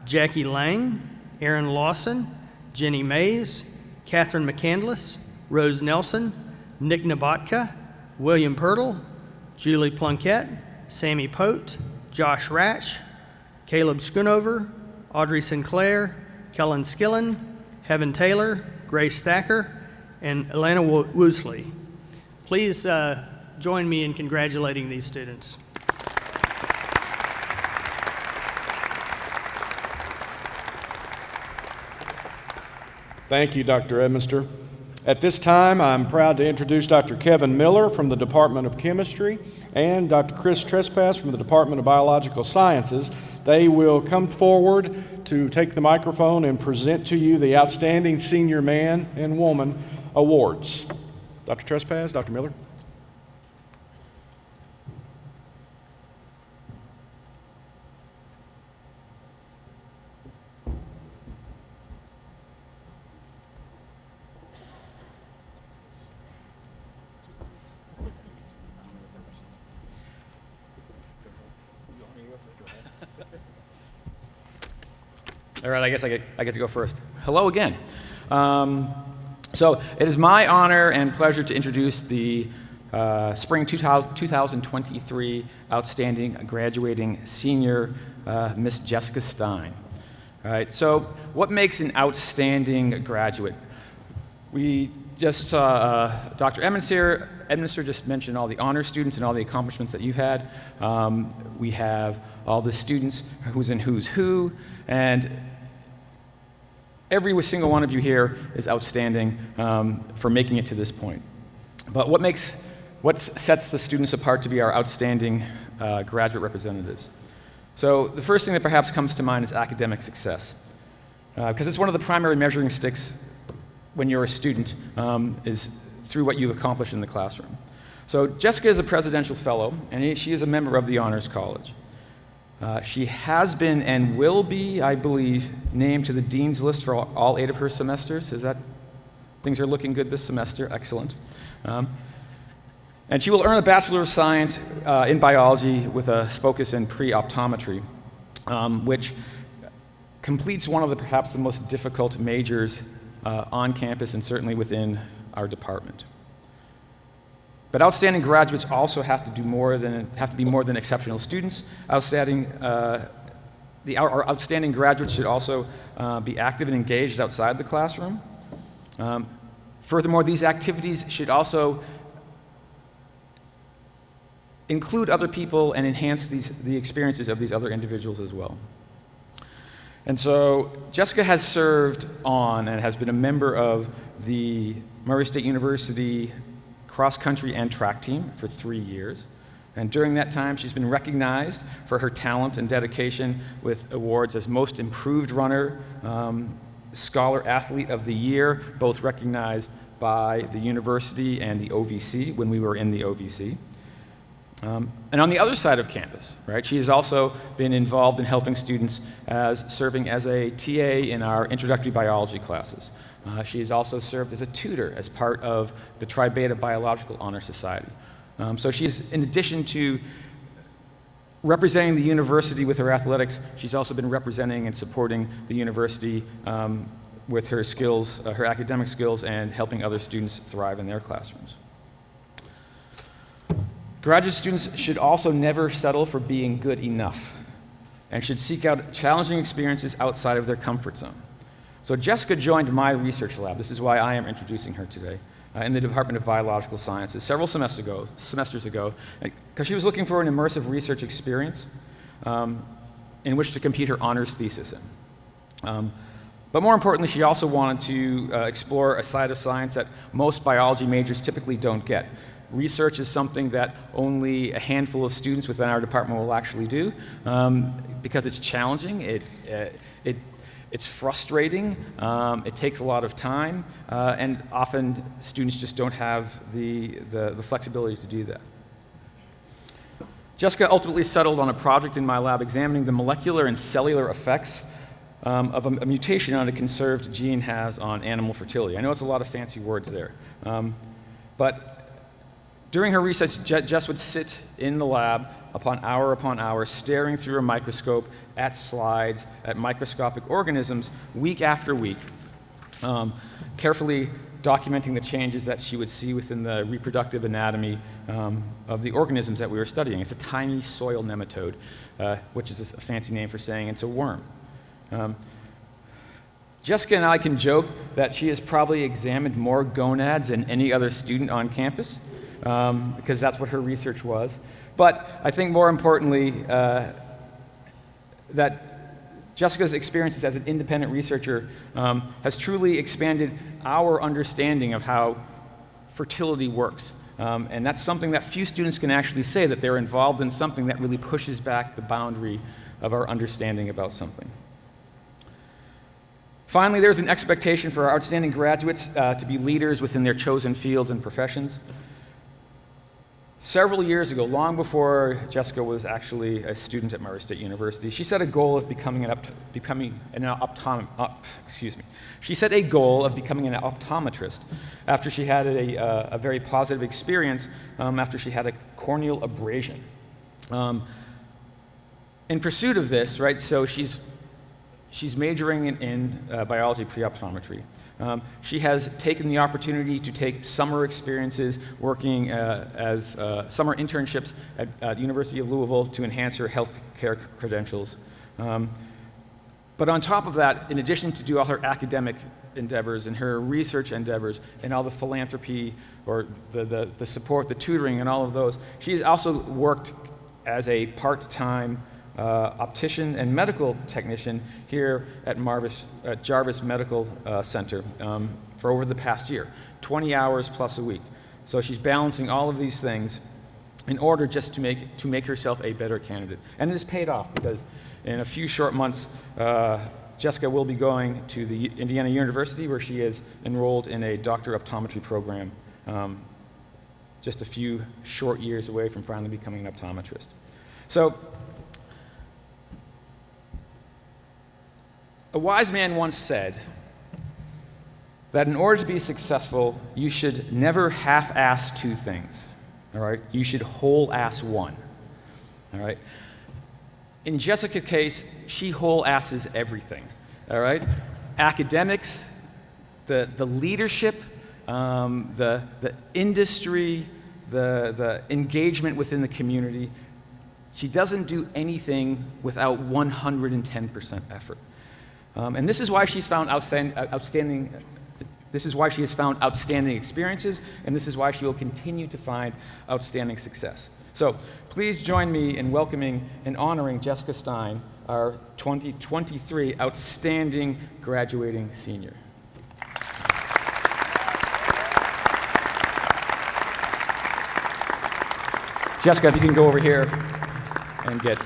Jackie Lang, Aaron Lawson, Jenny Mays, Catherine McCandless, Rose Nelson, Nick Novatka, William Pirtle, Julie Plunkett, Sammy Pote, Josh Ratch, Caleb Schoonover, Audrey Sinclair, Kellen Skillen, Heaven Taylor, Grace Thacker, and Alana Woosley. Please join me in congratulating these students. Thank you, Dr. Edminster. At this time, I'm proud to introduce Dr. Kevin Miller from the Department of Chemistry and Dr. Chris Trespass from the Department of Biological Sciences. They will come forward to take the microphone and present to you the Outstanding Senior Man and Woman Awards. Dr. Trespass, Dr. Miller. All right, I guess I get to go first. Hello again. So it is my honor and pleasure to introduce the Spring 2023 Outstanding Graduating Senior, Miss Jessica Stein. All right, so what makes an outstanding graduate? We just saw Dr. Edminster just mentioned all the honor students and all the accomplishments that you've had. We have all the students who's in who's who, and every single one of you here is outstanding for making it to this point. But what sets the students apart to be our outstanding graduate representatives? So the first thing that perhaps comes to mind is academic success, because it's one of the primary measuring sticks when you're a student, is through what you accomplish in the classroom. So Jessica is a presidential fellow, and she is a member of the Honors College. She has been and will be, I believe, named to the Dean's List for all 8 of her semesters. Things are looking good this semester? Excellent. And she will earn a Bachelor of Science in Biology with a focus in pre-optometry, which completes one of perhaps the most difficult majors on campus and certainly within our department. But outstanding graduates also have to be more than exceptional students. Our outstanding graduates should also be active and engaged outside the classroom. Furthermore, these activities should also include other people and enhance the experiences of these other individuals as well. And so Jessica has served on and has been a member of the Murray State University cross-country and track team for 3 years. And during that time, she's been recognized for her talent and dedication with awards as Most Improved Runner, Scholar Athlete of the Year, both recognized by the university and the OVC when we were in the OVC. And on the other side of campus, right, she has also been involved in helping students serving as a TA in our introductory biology classes. She has also served as a tutor as part of the Tri Beta Biological Honor Society. So she's, in addition to representing the university with her athletics, she's also been representing and supporting the university with her skills, her academic skills, and helping other students thrive in their classrooms. Graduate students should also never settle for being good enough and should seek out challenging experiences outside of their comfort zone. So Jessica joined my research lab, this is why I am introducing her today, in the Department of Biological Sciences several semesters ago, because she was looking for an immersive research experience in which to complete her honors thesis in. But more importantly, she also wanted to explore a side of science that most biology majors typically don't get. Research is something that only a handful of students within our department will actually do because it's challenging, it's frustrating, it takes a lot of time, and often students just don't have the flexibility to do that. Jessica ultimately settled on a project in my lab examining the molecular and cellular effects of a mutation on a conserved gene has on animal fertility. I know it's a lot of fancy words there, but during her research, Jess would sit in the lab upon hour, staring through a microscope at slides, at microscopic organisms, week after week, carefully documenting the changes that she would see within the reproductive anatomy of the organisms that we were studying. It's a tiny soil nematode, which is a fancy name for saying it's a worm. Jessica and I can joke that she has probably examined more gonads than any other student on campus, because that's what her research was. But I think more importantly, that Jessica's experiences as an independent researcher has truly expanded our understanding of how fertility works. And that's something that few students can actually say, that they're involved in something that really pushes back the boundary of our understanding about something. Finally, there's an expectation for our outstanding graduates to be leaders within their chosen fields and professions. Several years ago, long before Jessica was actually a student at Murray State University, she set a goal of becoming an optometrist after she had a very positive experience after she had a corneal abrasion. In pursuit of this, right, so she's majoring in biology pre-optometry. She has taken the opportunity to take summer experiences working as summer internships at University of Louisville to enhance her healthcare credentials. But on top of that, in addition to do all her academic endeavors and her research endeavors and all the philanthropy or the support, the tutoring and all of those, she has also worked as a part-time optician and medical technician here at Jarvis Medical Center for over the past year, 20 hours plus a week. So she's balancing all of these things in order just to make herself a better candidate. And it has paid off, because in a few short months, Jessica will be going to the Indiana University, where she is enrolled in a doctor of optometry program, just a few short years away from finally becoming an optometrist. So, a wise man once said that in order to be successful, you should never half-ass two things, all right? You should whole-ass one, all right? In Jessica's case, she whole-asses everything, all right? Academics, the leadership, the industry, the engagement within the community. She doesn't do anything without 110% effort. And this is why she's found outstanding. This is why she has found outstanding experiences, and this is why she will continue to find outstanding success. So please join me in welcoming and honoring Jessica Stein, our 2023 outstanding graduating senior. Jessica, if you can go over here and get.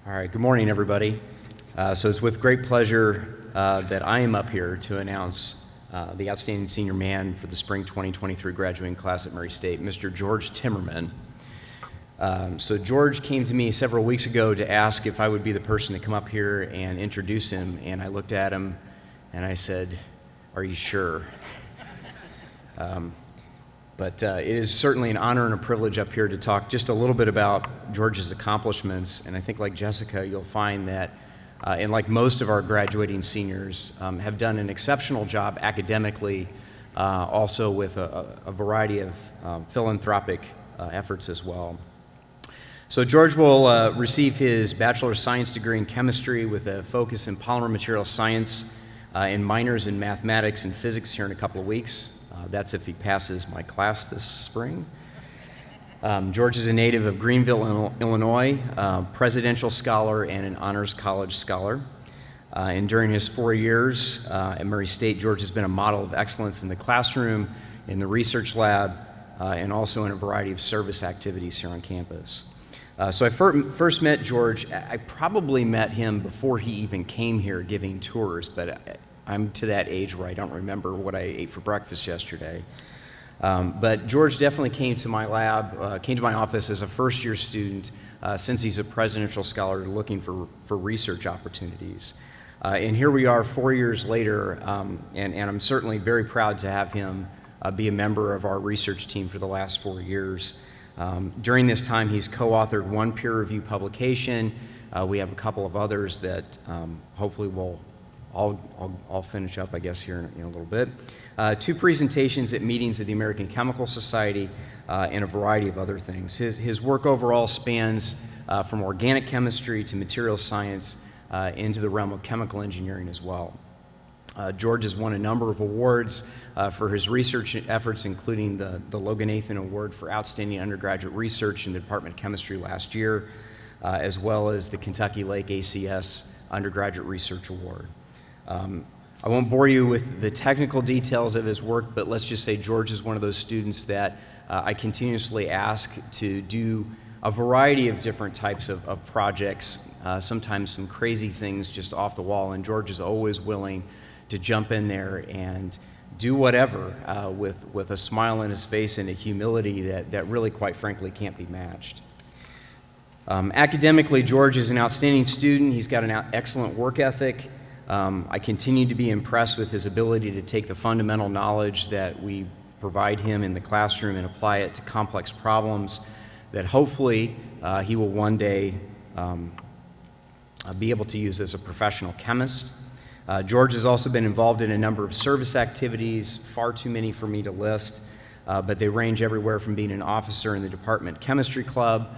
All right, good morning, everybody. So it's with great pleasure that I am up here to announce the outstanding senior man for the spring 2023 graduating class at Murray State, Mr. George Timmerman. So George came to me several weeks ago to ask if I would be the person to come up here and introduce him, and I looked at him and I said, "Are you sure?" But it is certainly an honor and a privilege up here to talk just a little bit about George's accomplishments. And I think, like Jessica, you'll find that, and like most of our graduating seniors, have done an exceptional job academically, also with a variety of philanthropic efforts as well. So George will receive his Bachelor of Science degree in chemistry with a focus in polymer material science and minors in mathematics and physics here in a couple of weeks. That's if he passes my class this spring. George is a native of Greenville, Illinois, presidential scholar and an honors college scholar. And during his 4 years at Murray State, George has been a model of excellence in the classroom, in the research lab, and also in a variety of service activities here on campus. So I first met George. I probably met him before he even came here giving tours, but I'm to that age where I don't remember what I ate for breakfast yesterday. But George definitely came to my lab, came to my office as a first-year student, since he's a presidential scholar looking for research opportunities. And here we are 4 years later, and I'm certainly very proud to have him be a member of our research team for the last 4 years. During this time, he's co-authored one peer-reviewed publication. We have a couple of others that hopefully I'll finish up, I guess, here in a little bit. 2 presentations at meetings of the American Chemical Society, and a variety of other things. His work overall spans from organic chemistry to materials science into the realm of chemical engineering as well. George has won a number of awards for his research efforts, including the Loganathan Award for Outstanding Undergraduate Research in the Department of Chemistry last year, as well as the Kentucky Lake ACS Undergraduate Research Award. I won't bore you with the technical details of his work, but let's just say George is one of those students that I continuously ask to do a variety of different types of projects, sometimes some crazy things just off the wall, and George is always willing to jump in there and do whatever with a smile on his face and a humility that really, quite frankly, can't be matched. Academically, George is an outstanding student. He's got an excellent work ethic. I continue to be impressed with his ability to take the fundamental knowledge that we provide him in the classroom and apply it to complex problems that hopefully he will one day be able to use as a professional chemist. George has also been involved in a number of service activities, far too many for me to list, but they range everywhere from being an officer in the department chemistry club,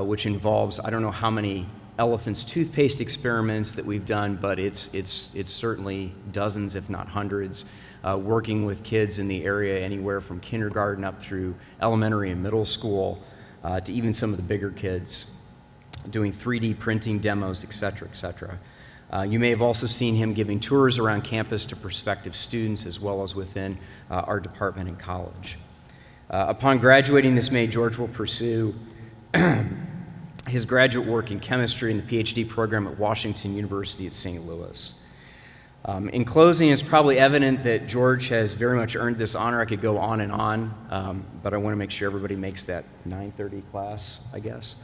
which involves, I don't know how many elephant's toothpaste experiments that we've done, but it's certainly dozens, if not hundreds, working with kids in the area anywhere from kindergarten up through elementary and middle school, to even some of the bigger kids, doing 3D printing demos, et cetera, et cetera. You may have also seen him giving tours around campus to prospective students as well as within our department and college. Upon graduating this May, George will pursue his graduate work in chemistry in the PhD program at Washington University at St. Louis. In closing, it's probably evident that George has very much earned this honor. I could go on and on, but I want to make sure everybody makes that 9:30 class, I guess.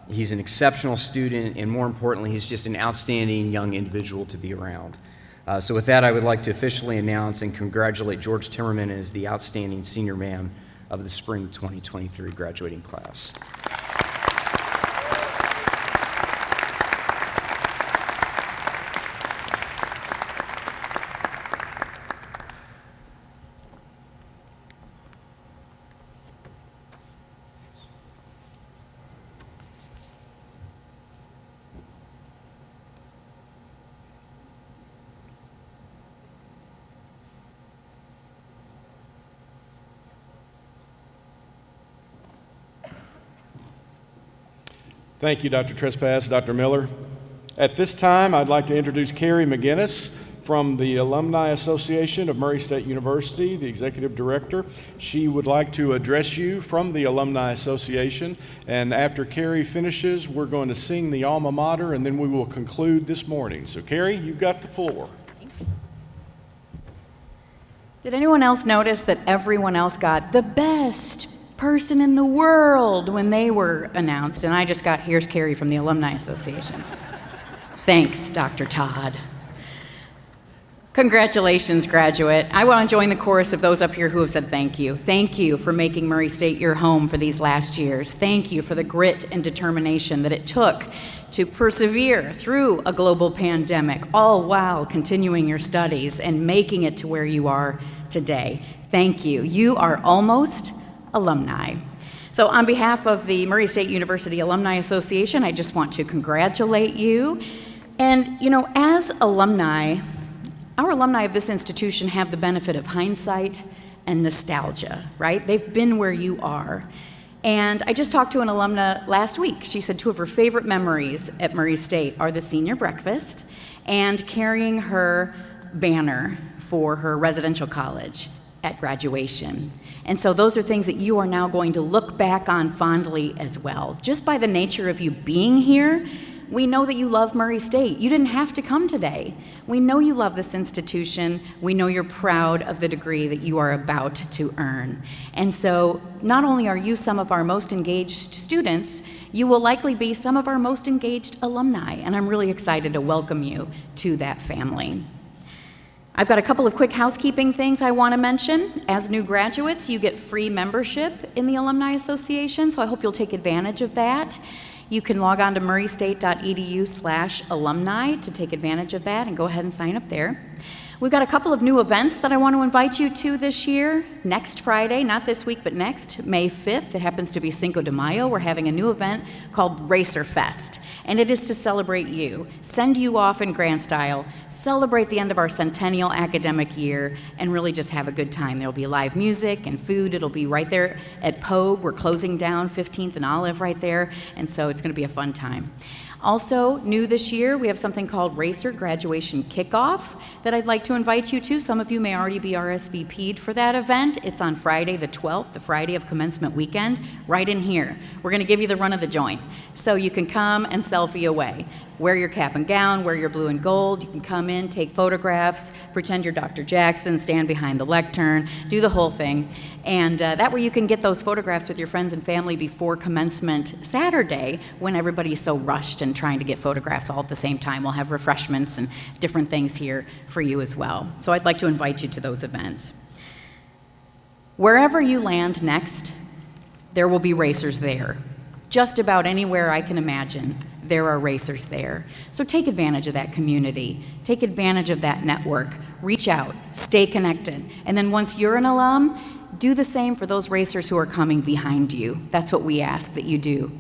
He's an exceptional student, and more importantly, he's just an outstanding young individual to be around. So with that, I would like to officially announce and congratulate George Timmerman as the outstanding senior man of the spring 2023 graduating class. Thank you, Dr. Trespass, Dr. Miller. At this time, I'd like to introduce Carrie McGinnis from the Alumni Association of Murray State University, the Executive Director. She would like to address you from the Alumni Association, and after Carrie finishes, we're going to sing the alma mater, and then we will conclude this morning. So Carrie, you've got the floor. Did anyone else notice that everyone else got the best person in the world when they were announced, and I just got, here's Carrie from the Alumni Association. Thanks, Dr. Todd. Congratulations, graduate. I want to join the chorus of those up here who have said thank you. Thank you for making Murray State your home for these last years. Thank you for the grit and determination that it took to persevere through a global pandemic, all while continuing your studies and making it to where you are today. Thank you. You are almost alumni. So on behalf of the Murray State University Alumni Association, I just want to congratulate you. And, you know, as alumni, our alumni of this institution have the benefit of hindsight and nostalgia, right? They've been where you are. And I just talked to an alumna last week. She said two of her favorite memories at Murray State are the senior breakfast and carrying her banner for her residential college at graduation. And so those are things that you are now going to look back on fondly as well. Just by the nature of you being here, we know that you love Murray State. You didn't have to come today. We know you love this institution. We know you're proud of the degree that you are about to earn. And so not only are you some of our most engaged students, you will likely be some of our most engaged alumni, and I'm really excited to welcome you to that family. I've got a couple of quick housekeeping things I want to mention. As new graduates, you get free membership in the Alumni Association, so I hope you'll take advantage of that. You can log on to murraystate.edu/alumni to take advantage of that and go ahead and sign up there. We've got a couple of new events that I want to invite you to this year. Next Friday, not this week, but next, May 5th, it happens to be Cinco de Mayo. We're having a new event called Racer Fest, and it is to celebrate you, send you off in grand style, celebrate the end of our centennial academic year, and really just have a good time. There'll be live music and food. It'll be right there at Pogue. We're closing down 15th and Olive right there, and so it's going to be a fun time. Also, new this year, we have something called Racer Graduation Kickoff that I'd like to invite you to. Some of you may already be RSVP'd for that event. It's on Friday the 12th, the Friday of commencement weekend, right in here. We're going to give you the run of the joint, so you can come and selfie away. Wear your cap and gown, wear your blue and gold. You can come in, take photographs, pretend you're Dr. Jackson, stand behind the lectern, do the whole thing. And that way you can get those photographs with your friends and family before commencement Saturday, when everybody's so rushed and trying to get photographs all at the same time. We'll have refreshments and different things here for you as well. So I'd like to invite you to those events. Wherever you land next, there will be racers there. Just about anywhere I can imagine, there are racers there. So take advantage of that community. Take advantage of that network. Reach out, stay connected. And then once you're an alum, do the same for those racers who are coming behind you. That's what we ask that you do.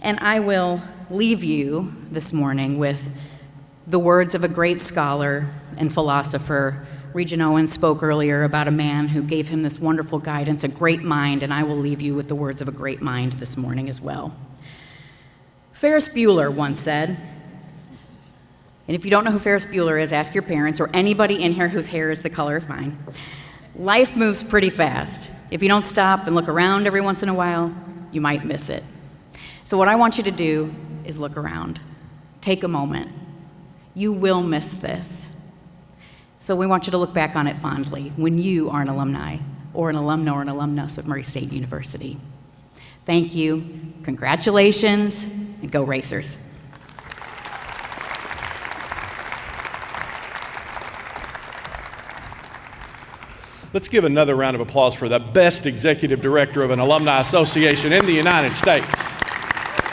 And I will leave you this morning with the words of a great scholar and philosopher. Regent Owens spoke earlier about a man who gave him this wonderful guidance, a great mind, and I will leave you with the words of a great mind this morning as well. Ferris Bueller once said, and if you don't know who Ferris Bueller is, ask your parents or anybody in here whose hair is the color of mine. Life moves pretty fast. If you don't stop and look around every once in a while, you might miss it. So what I want you to do is look around. Take a moment. You will miss this. So we want you to look back on it fondly when you are an alumni or an alumna or an alumnus of Murray State University. Thank you, congratulations, and go Racers. Let's give another round of applause for the best executive director of an alumni association in the United States,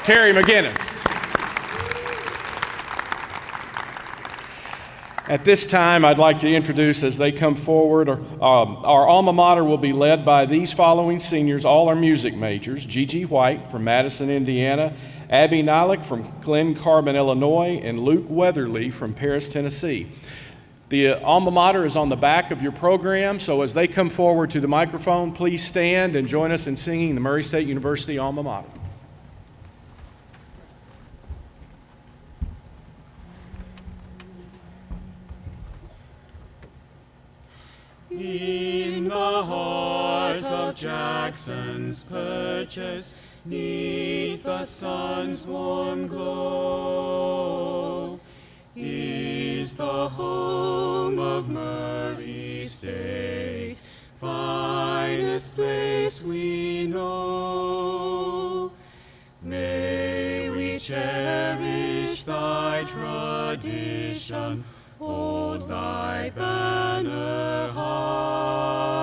Carrie McGinnis. At this time, I'd like to introduce, as they come forward, our alma mater will be led by these following seniors, all are music majors: Gigi White from Madison, Indiana, Abby Nylick from Glen Carbon, Illinois, and Luke Weatherly from Paris, Tennessee. The alma mater is on the back of your program, so as they come forward to the microphone, please stand and join us in singing the Murray State University alma mater. In the heart of Jackson's Purchase, 'neath the sun's warm glow, is the home of Murray State, finest place we know. May we cherish thy tradition, hold thy banner high,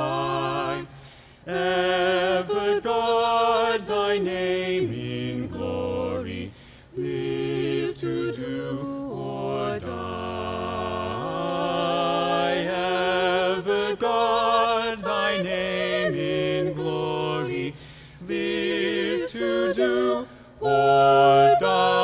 ever guard thy name in glory, live to do or die. Ever guard thy name in glory, live to do or die.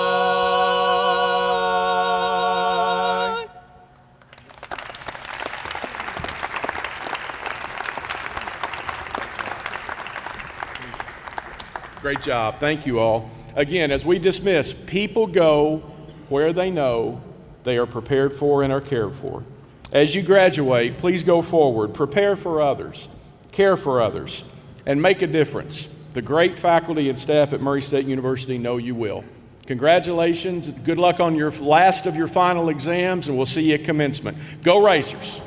Great job. Thank you all. Again, as we dismiss, people go where they know they are prepared for and are cared for. As you graduate, please go forward, prepare for others, care for others, and make a difference. The great faculty and staff at Murray State University know you will. Congratulations. Good luck on your last of your final exams, and we'll see you at commencement. Go Racers.